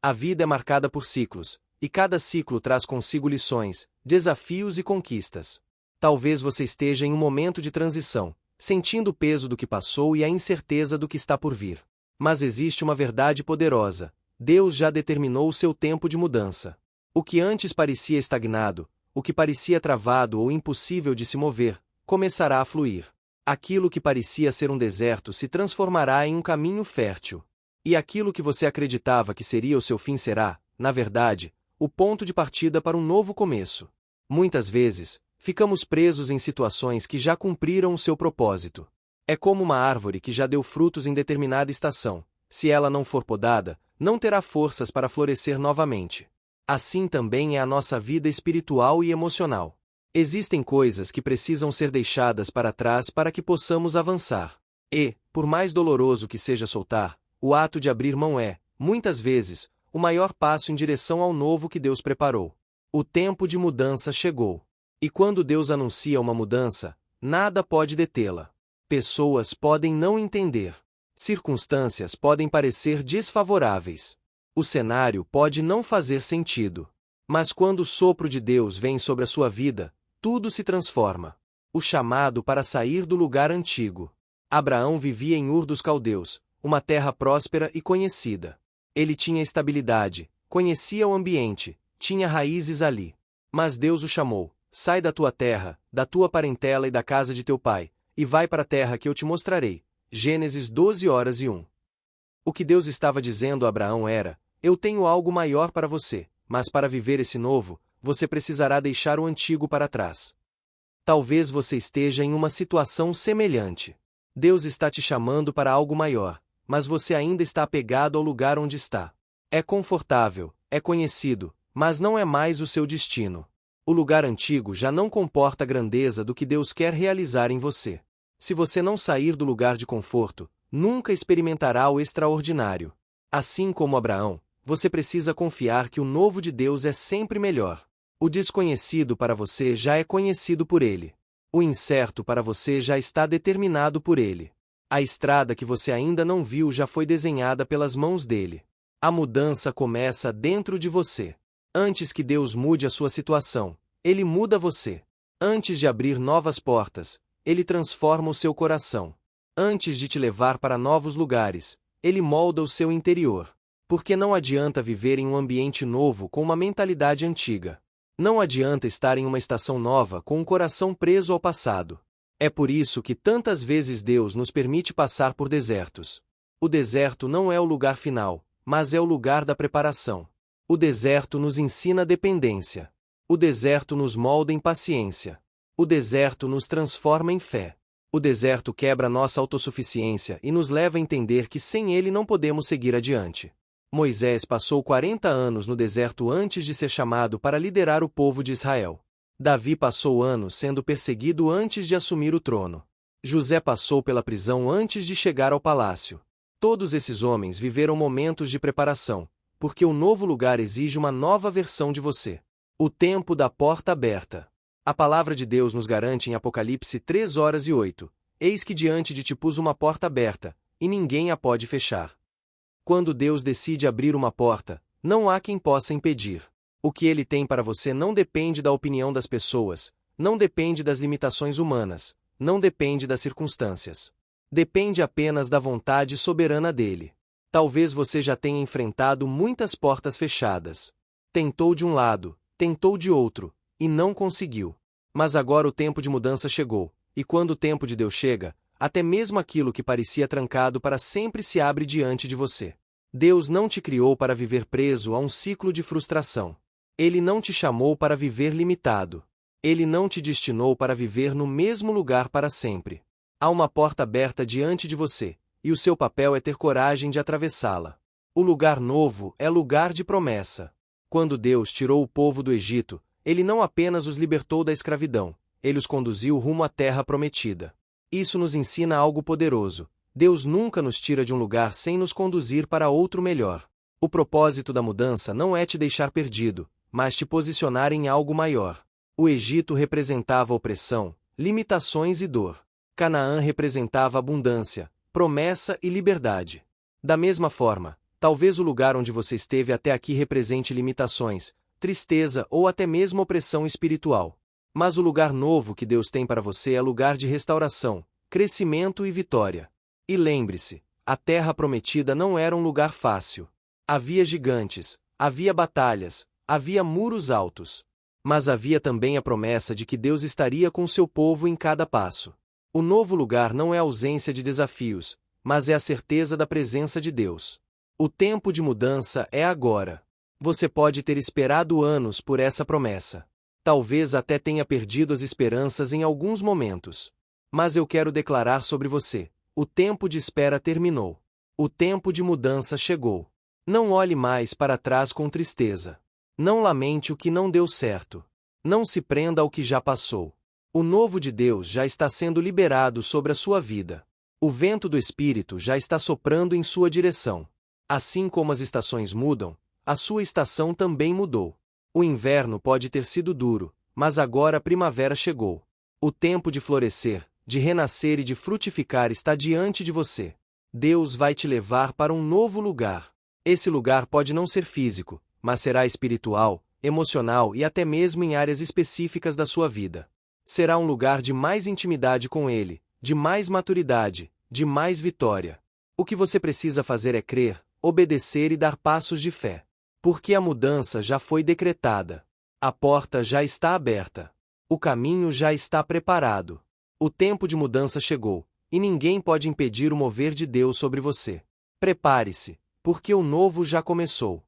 A vida é marcada por ciclos, e cada ciclo traz consigo lições, desafios e conquistas. Talvez você esteja em um momento de transição, sentindo o peso do que passou e a incerteza do que está por vir. Mas existe uma verdade poderosa: Deus já determinou o seu tempo de mudança. O que antes parecia estagnado, o que parecia travado ou impossível de se mover, começará a fluir. Aquilo que parecia ser um deserto se transformará em um caminho fértil. E aquilo que você acreditava que seria o seu fim será, na verdade, o ponto de partida para um novo começo. Muitas vezes, ficamos presos em situações que já cumpriram o seu propósito. É como uma árvore que já deu frutos em determinada estação. Se ela não for podada, não terá forças para florescer novamente. Assim também é a nossa vida espiritual e emocional. Existem coisas que precisam ser deixadas para trás para que possamos avançar. E, por mais doloroso que seja soltar, o ato de abrir mão é, muitas vezes, o maior passo em direção ao novo que Deus preparou. O tempo de mudança chegou. E quando Deus anuncia uma mudança, nada pode detê-la. Pessoas podem não entender. Circunstâncias podem parecer desfavoráveis. O cenário pode não fazer sentido. Mas quando o sopro de Deus vem sobre a sua vida, tudo se transforma. O chamado para sair do lugar antigo. Abraão vivia em Ur dos Caldeus, uma terra próspera e conhecida. Ele tinha estabilidade, conhecia o ambiente, tinha raízes ali. Mas Deus o chamou: sai da tua terra, da tua parentela e da casa de teu pai, e vai para a terra que eu te mostrarei. Gênesis 12:1. O que Deus estava dizendo a Abraão era: eu tenho algo maior para você, mas para viver esse novo, você precisará deixar o antigo para trás. Talvez você esteja em uma situação semelhante. Deus está te chamando para algo maior, mas você ainda está apegado ao lugar onde está. É confortável, é conhecido, mas não é mais o seu destino. O lugar antigo já não comporta a grandeza do que Deus quer realizar em você. Se você não sair do lugar de conforto, nunca experimentará o extraordinário. Assim como Abraão, você precisa confiar que o novo de Deus é sempre melhor. O desconhecido para você já é conhecido por Ele. O incerto para você já está determinado por Ele. A estrada que você ainda não viu já foi desenhada pelas mãos dele. A mudança começa dentro de você. Antes que Deus mude a sua situação, Ele muda você. Antes de abrir novas portas, Ele transforma o seu coração. Antes de te levar para novos lugares, Ele molda o seu interior. Porque não adianta viver em um ambiente novo com uma mentalidade antiga. Não adianta estar em uma estação nova com um coração preso ao passado. É por isso que tantas vezes Deus nos permite passar por desertos. O deserto não é o lugar final, mas é o lugar da preparação. O deserto nos ensina dependência. O deserto nos molda em paciência. O deserto nos transforma em fé. O deserto quebra nossa autossuficiência e nos leva a entender que sem ele não podemos seguir adiante. Moisés passou 40 anos no deserto antes de ser chamado para liderar o povo de Israel. Davi passou anos sendo perseguido antes de assumir o trono. José passou pela prisão antes de chegar ao palácio. Todos esses homens viveram momentos de preparação, porque o novo lugar exige uma nova versão de você. O tempo da porta aberta. A palavra de Deus nos garante em Apocalipse 3:8: eis que diante de ti pus uma porta aberta, e ninguém a pode fechar. Quando Deus decide abrir uma porta, não há quem possa impedir. O que Ele tem para você não depende da opinião das pessoas, não depende das limitações humanas, não depende das circunstâncias. Depende apenas da vontade soberana dEle. Talvez você já tenha enfrentado muitas portas fechadas. Tentou de um lado, tentou de outro, e não conseguiu. Mas agora o tempo de mudança chegou, e quando o tempo de Deus chega, até mesmo aquilo que parecia trancado para sempre se abre diante de você. Deus não te criou para viver preso a um ciclo de frustração. Ele não te chamou para viver limitado. Ele não te destinou para viver no mesmo lugar para sempre. Há uma porta aberta diante de você, e o seu papel é ter coragem de atravessá-la. O lugar novo é lugar de promessa. Quando Deus tirou o povo do Egito, Ele não apenas os libertou da escravidão, Ele os conduziu rumo à terra prometida. Isso nos ensina algo poderoso. Deus nunca nos tira de um lugar sem nos conduzir para outro melhor. O propósito da mudança não é te deixar perdido, mas te posicionar em algo maior. O Egito representava opressão, limitações e dor. Canaã representava abundância, promessa e liberdade. Da mesma forma, Talvez o lugar onde você esteve até aqui represente limitações, tristeza ou até mesmo opressão espiritual. Mas o lugar novo que Deus tem para você é lugar de restauração, crescimento e vitória. E lembre-se, a terra prometida não era um lugar fácil. Havia gigantes, havia batalhas, havia muros altos. Mas havia também a promessa de que Deus estaria com seu povo em cada passo. O novo lugar não é a ausência de desafios, mas é a certeza da presença de Deus. O tempo de mudança é agora. Você pode ter esperado anos por essa promessa. Talvez até tenha perdido as esperanças em alguns momentos. Mas eu quero declarar sobre você: o tempo de espera terminou. O tempo de mudança chegou. Não olhe mais para trás com tristeza. Não lamente o que não deu certo. Não se prenda ao que já passou. O novo de Deus já está sendo liberado sobre a sua vida. O vento do Espírito já está soprando em sua direção. Assim como as estações mudam, a sua estação também mudou. O inverno pode ter sido duro, mas agora a primavera chegou. O tempo de florescer, de renascer e de frutificar está diante de você. Deus vai te levar para um novo lugar. Esse lugar pode não ser físico, mas será espiritual, emocional e até mesmo em áreas específicas da sua vida. Será um lugar de mais intimidade com Ele, de mais maturidade, de mais vitória. O que você precisa fazer é crer, obedecer e dar passos de fé. Porque a mudança já foi decretada. A porta já está aberta. O caminho já está preparado. O tempo de mudança chegou, e ninguém pode impedir o mover de Deus sobre você. Prepare-se, porque o novo já começou.